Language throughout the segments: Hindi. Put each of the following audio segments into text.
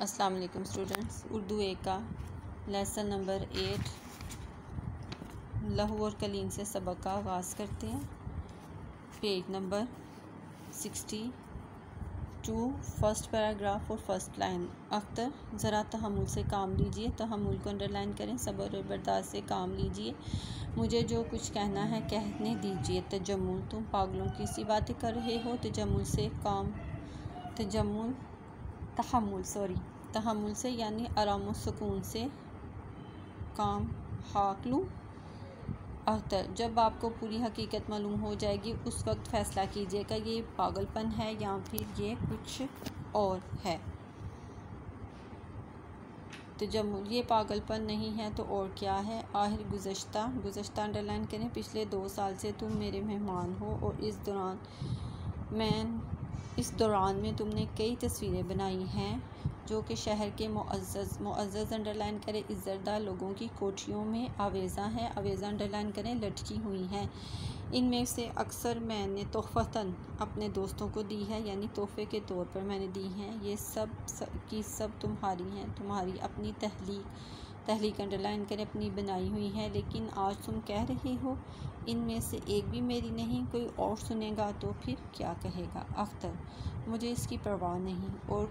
अस्सलाम वालेकुम स्टूडेंट्स। उर्दू ए का लेसन नंबर 8 लहू और कलीम से सबक का आगाज़ करते हैं। पेज नंबर 62 फर्स्ट पैराग्राफ और फर्स्ट लाइन। अख्तर ज़रा तहम्मुल से काम लीजिए। तहम्मुल को अंडरलाइन करें। सब्र और बर्दाश्त से काम लीजिए। मुझे जो कुछ कहना है कहने दीजिए। तजम्मुल तुम पागलों की सी बातें कर रहे हो। तजम्मुल से काम तहम्मुल से यानी आराम व सुकून से काम हाँक लूँ। अख्तर जब आपको पूरी हकीकत मालूम हो जाएगी उस वक्त फ़ैसला कीजिएगा ये पागलपन है या फिर ये कुछ और है। तजम्मुल ये पागलपन नहीं है तो और क्या है। आखिर गुज़श्ता अंडरलाइन करें। पिछले 2 साल से तुम मेरे मेहमान हो और इस दौरान में तुमने कई तस्वीरें बनाई हैं जो कि शहर के मुअज़्ज़ज़ अंडरलाइन करें इज़्ज़तदार लोगों की कोठरियों में आवेज़ा हैं। आवेज़ा अंडरलाइन करें लटकी हुई हैं। इनमें से अक्सर मैंने तोहफ़तन अपने दोस्तों को दी है यानी तोहफ़े के तौर पर मैंने दी हैं। ये सब की सब तुम्हारी हैं। तुम्हारी अपनी तहलीक अंडरलाइन करें अपनी बनाई हुई है। लेकिन आज तुम कह रहे हो इनमें से एक भी मेरी नहीं। कोई और सुनेगा तो फिर क्या कहेगा। अख्तर मुझे इसकी परवाह नहीं और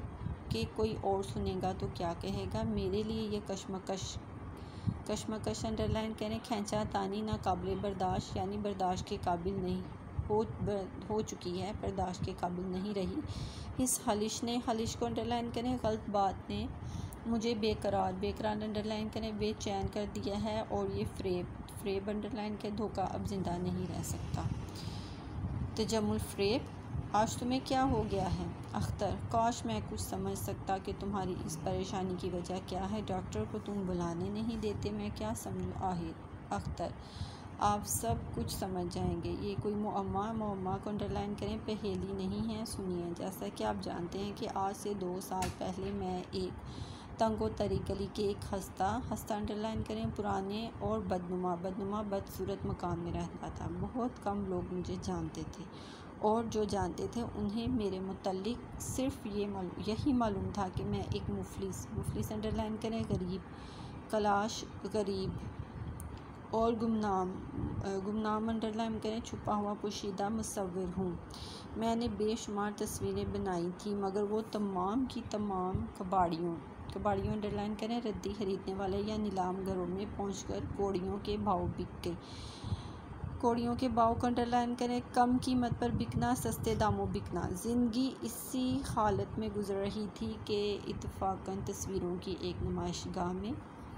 कि कोई और सुनेगा तो क्या कहेगा। मेरे लिए ये कशमकश अंडरलाइन करें खींचा तानी नाकाबिल बर्दाश्त यानी बर्दाश्त के काबिल नहीं हो चुकी है, बर्दाश्त के काबिल नहीं रही। इस हलिश को अंडरलाइन करें गलत बात ने मुझे बेकरार अंडरलाइन करें बेचैन कर दिया है। और ये फ्रेब अंडरलाइन करें धोखा अब ज़िंदा नहीं रह सकता। तजम्मुल फ्रेब आज तुम्हें क्या हो गया है। अख्तर काश मैं कुछ समझ सकता कि तुम्हारी इस परेशानी की वजह क्या है। डॉक्टर को तुम बुलाने नहीं देते, मैं क्या समझूं। आहिर अख्तर आप सब कुछ समझ जाएंगे। ये कोई मुअम्मा को अंडरलाइन करें पहेली नहीं है। सुनिए जैसा कि आप जानते हैं कि आज से 2 साल पहले मैं एक तंगो तरी गली के एक हस्ता अंडरलाइन करें पुराने और बदनुमा बदसूरत मकान में रहता था। बहुत कम लोग मुझे जानते थे और जो जानते थे उन्हें मेरे मुतल्लिक सिर्फ यही मालूम था कि मैं एक मुफलिस अंडरलाइन करें गरीब और गुमनाम अंडरलाइन करें छुपा हुआ पोशीदा मुसव्विर हूँ। मैंने बेशुमार तस्वीरें बनाई थी मगर वो तमाम की तमाम कबाड़ियों अंडरलाइन करें रद्दी खरीदने वाले या नीलाम घरों में पहुंचकर कौड़ियों के भाव बिक गई। कौड़ियों के भाव को अंडरलाइन करें कम कीमत पर बिकना, सस्ते दामों बिकना। ज़िंदगी इसी हालत में गुजर रही थी कि इत्तफ़ाक़न तस्वीरों की एक नुमाइशगाह में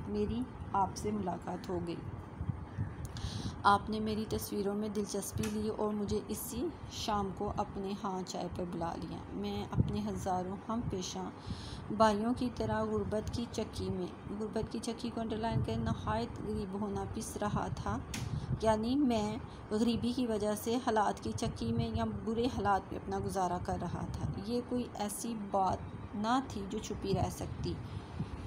मेरी आपसे मुलाकात हो गई। आपने मेरी तस्वीरों में दिलचस्पी ली और मुझे इसी शाम को अपने यहाँ चाय पर बुला लिया। मैं अपने हज़ारों हम पेशा भाइयों की तरह गुर्बत की चक्की को अंडरलाइन कर नहायत गरीब होना पिस रहा था। यानी मैं गरीबी की वजह से हालात की चक्की में या बुरे हालात में अपना गुजारा कर रहा था। ये कोई ऐसी बात ना थी जो छुपी रह सकती।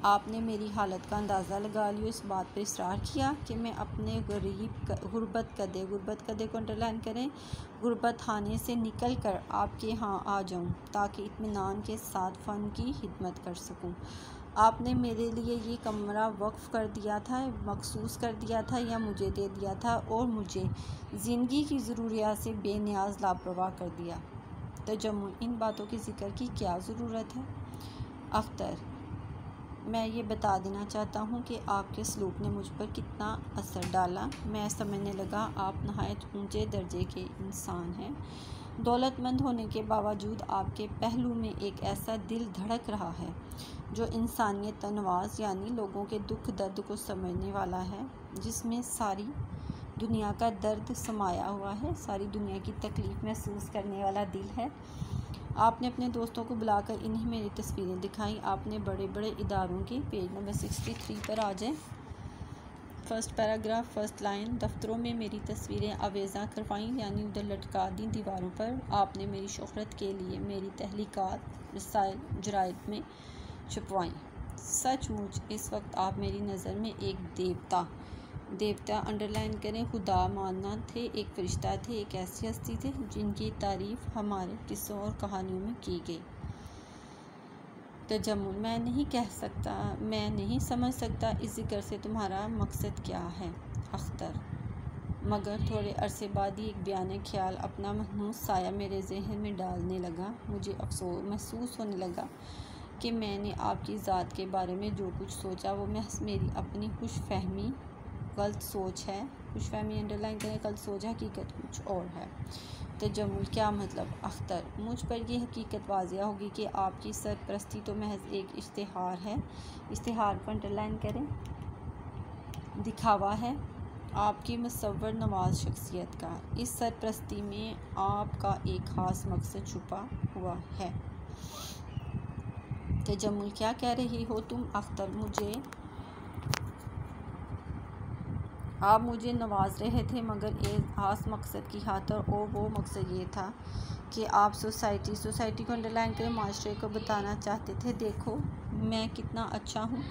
आपने मेरी हालत का अंदाज़ा लगा लिया। इस बात पर इसरार किया कि मैं अपने गुर्बत कदे को अंडरलाइन करें गुर्बत खाने से निकल कर आपके यहाँ आ जाऊँ ताकि इत्मीनान के साथ फ़न की खिदमत कर सकूँ। आपने मेरे लिए ये कमरा वक्फ़ कर दिया था, मखसूस कर दिया था या मुझे दे दिया था और मुझे ज़िंदगी की ज़रूरियात से बेनियाज लापरवाह कर दिया। तजम्मुल इन बातों की ज़िक्र की क्या ज़रूरत है। अख्तर मैं ये बता देना चाहता हूँ कि आपके सलूक ने मुझ पर कितना असर डाला। मैं समझने लगा आप नहायत ऊंचे दर्जे के इंसान हैं। दौलतमंद होने के बावजूद आपके पहलू में एक ऐसा दिल धड़क रहा है जो इंसानियत नवाज़ यानी लोगों के दुख दर्द को समझने वाला है, जिसमें सारी दुनिया का दर्द समाया हुआ है, सारी दुनिया की तकलीफ़ महसूस करने वाला दिल है। आपने अपने दोस्तों को बुलाकर इन्हें मेरी तस्वीरें दिखाई। आपने बड़े बड़े इदारों की पेज नंबर 63 पर आ जाए। First paragraph first line. दफ्तरों में मेरी तस्वीरें आवेज़ा करवाईं यानी उधर लटका दी दीवारों पर। आपने मेरी शोहरत के लिए मेरी तहलीकात रसाइल जराइद में छुपवाईं। सचमुच इस वक्त आप मेरी नज़र में एक देवता अंडरलाइन करें खुदा मानना थे, एक फ़रिश्ता थे, एक ऐसी हस्ती थे जिनकी तारीफ़ हमारे किस्सों और कहानियों में की गई। तजम्मुल, मैं नहीं कह सकता, मैं नहीं समझ सकता इस ज़िक्र से तुम्हारा मकसद क्या है। अख्तर, मगर थोड़े अरसे बाद ही एक बयान ख्याल अपना महसूस साया मेरे जहन में डालने लगा। मुझे अफसोस महसूस होने लगा कि मैंने आपकी ज़ात के बारे में जो कुछ सोचा वो महज मेरी अपनी खुशफहमी गलत सोच है। खुशफहमी अंडरलाइन करें, गलत सोच, हकीकत कुछ और है। तजम्मुल, क्या मतलब? अख्तर, मुझ पर यह हकीकत वाज़िया होगी कि आपकी सरपरस्ती तो महज एक इश्तिहार है, इश्तिहार को अंडरलाइन करें, दिखावा है आपकी मुसव्वर नवाज शख्सियत का। इस सरपरस्ती में आपका एक ख़ास मकसद छुपा हुआ है। तजम्मुल, क्या कह रही हो तुम? अख्तर, आप मुझे नवाज रहे थे मगर एक ख़ास मकसद की खातर, और वो मकसद ये था कि आप सोसाइटी को अंडरलाइन करें, माशरे को बताना चाहते थे, देखो मैं कितना अच्छा हूँ।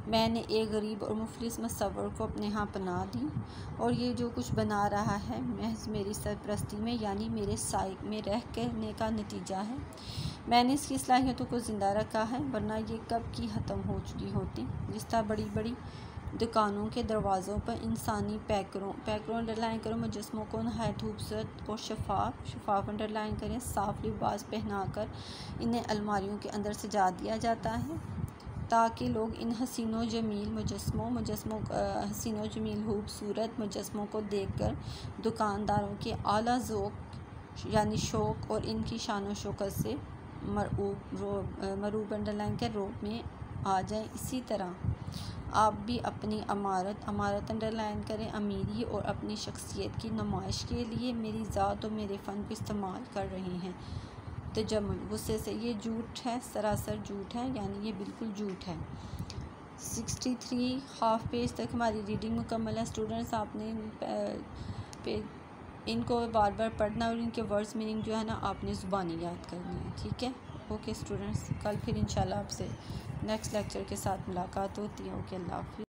मैंने एक गरीब और मुफलिस मुसव्वर को अपने यहाँ पनाह दी, और ये जो कुछ बना रहा है महज मेरी सरपरस्ती में यानी मेरे साइक में रह करने का नतीजा है। मैंने इसकी सलाहियतों को ज़िंदा रखा है, वरना ये कब की ख़त्म हो चुकी होती। जिस तरह बड़ी बड़ी दुकानों के दरवाज़ों पर इंसानी पैकरों अंडरलाइन करो मुजस्मों को नहायत खूबसूरत और शफाफ अंडरलाइन करें साफ लिबास पहनाकर इन्हें अलमारियों के अंदर सजा दिया जाता है, ताकि लोग इन हसीनो जमील खूबसूरत मुजस्मों को देखकर दुकानदारों के आला ज़ौक़ यानी शौक़ और इनकी शान व शौकत से मरूब अंडरलाइन के रोब में आ जाएं। इसी तरह आप भी अपनी अमारत अंडरलाइन करें अमीरी और अपनी शख्सियत की नुमाइश के लिए मेरी ज़ात और मेरे फ़न को इस्तेमाल कर रहे हैं। तजम्मुल, गुस्से से, ये झूठ है, सरासर झूठ है, यानी ये बिल्कुल झूठ है। 63 हाफ पेज तक हमारी रीडिंग मुकम्मल है। स्टूडेंट्स, आपने इनको बार बार पढ़ना और इनके वर्ड्स मीनिंग जो है ना आपने ज़ुबानी याद करनी है, ठीक है। ओके स्टूडेंट्स, कल फिर इंशाल्लाह आपसे नेक्स्ट लेक्चर के साथ मुलाकात होती है। ओके, अल्लाह हाफ़िज़।